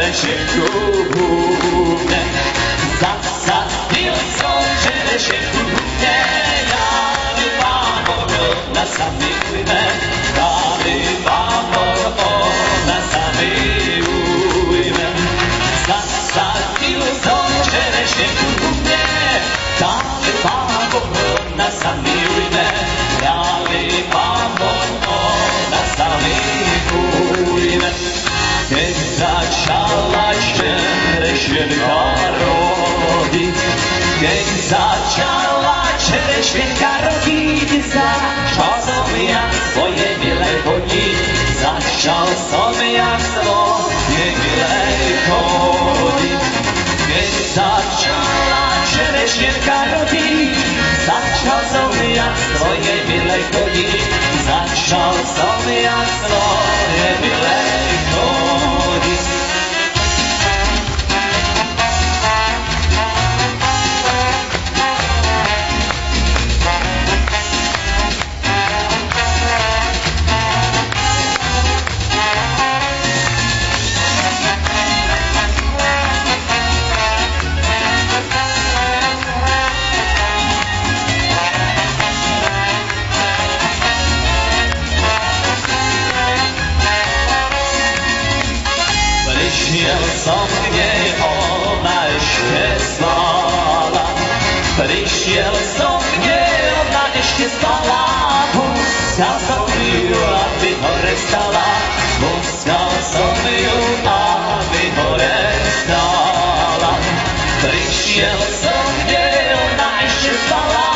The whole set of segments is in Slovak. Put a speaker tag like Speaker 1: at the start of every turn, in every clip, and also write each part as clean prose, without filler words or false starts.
Speaker 1: čerešenku v húbne. Zasadil som čerešenku v húbne, dáli Pán ona sa milujme, dáli Pán ona sa milujme. Zasadil som čerešenku v húbne, dáli Pán ona sa milujme, dáli Pán ona sa milujme. Keď začala čerešenka rodiť, keď začala čerešenka rodiť, začal som ja svoje milé chodiť, začal som ja svoje milé chodiť. Keď začala čerešenka rodiť, začal som ja svoje milé chodiť, začal som ja svoje milé chodiť. Prišiel som k nej, ona ešte spala. Prišiel som k nej, ona ešte spala. Poskal som ju, aby hore stala. Poskal som ju, aby hore stala. Prišiel som k nej, ona ešte spala.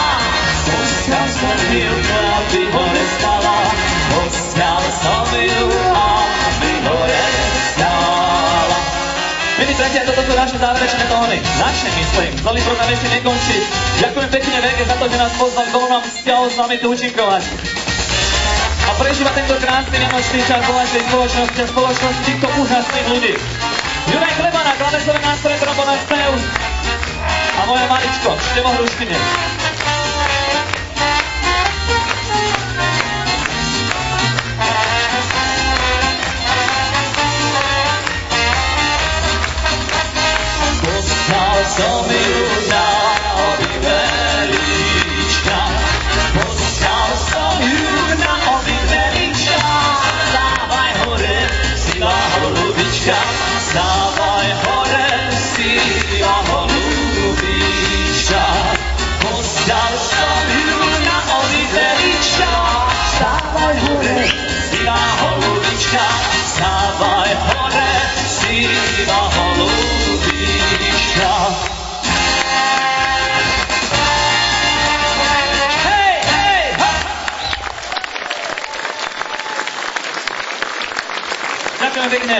Speaker 1: Poskal som ju, aby hore stala. Poskal som ju, aby hore stala. Milí priatelia, toto sú naše záverečné tóny. Naše, myslím. Celý program ešte nekončí. Ďakujem pekne VG za to, že nás pozvali. Bolo nám cťou s vami tu účinkovať. A prežíva tento krásny vianočný čas vo vašej spoločnosti a spoločnosti týchto úžasných ľudí. Juraj Chleba na klavesové nástroje, trombona spev. A moja maličko, Števo Hruštine. Poslal som ju na oby velička, poslal som ju na oby velička. Stávaj hore, sila holubička, stávaj hore, sila holubička. Poslal som ju na oby velička, stávaj hore, sila holubička, stávaj hore, sila holubička. Hej, hej, hop! Ďakujem pekne.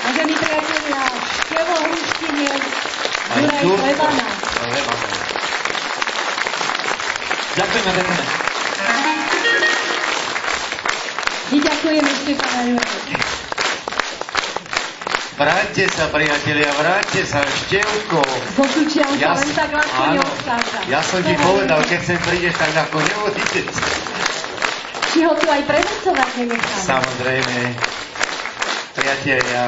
Speaker 2: Vážení priatelia, Števo Hruštiniec, Juraj Chlebana.
Speaker 1: Ďakujeme pekne.
Speaker 2: My ďakujeme Štefana Juraj.
Speaker 3: Vráťte sa, priatelia, vráťte sa, Števko.
Speaker 2: Zo Sučianka len tak ľahko
Speaker 3: áno,
Speaker 2: neodchádza.
Speaker 3: ja som ti povedal, keď sem prídeš, tak ľahko neodídeš.
Speaker 2: Či ho tu aj prevencovať nenecháme.
Speaker 3: Samozrejme, priatelia.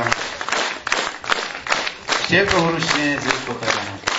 Speaker 3: Števko Hruštiniec, Jurko Chlebana.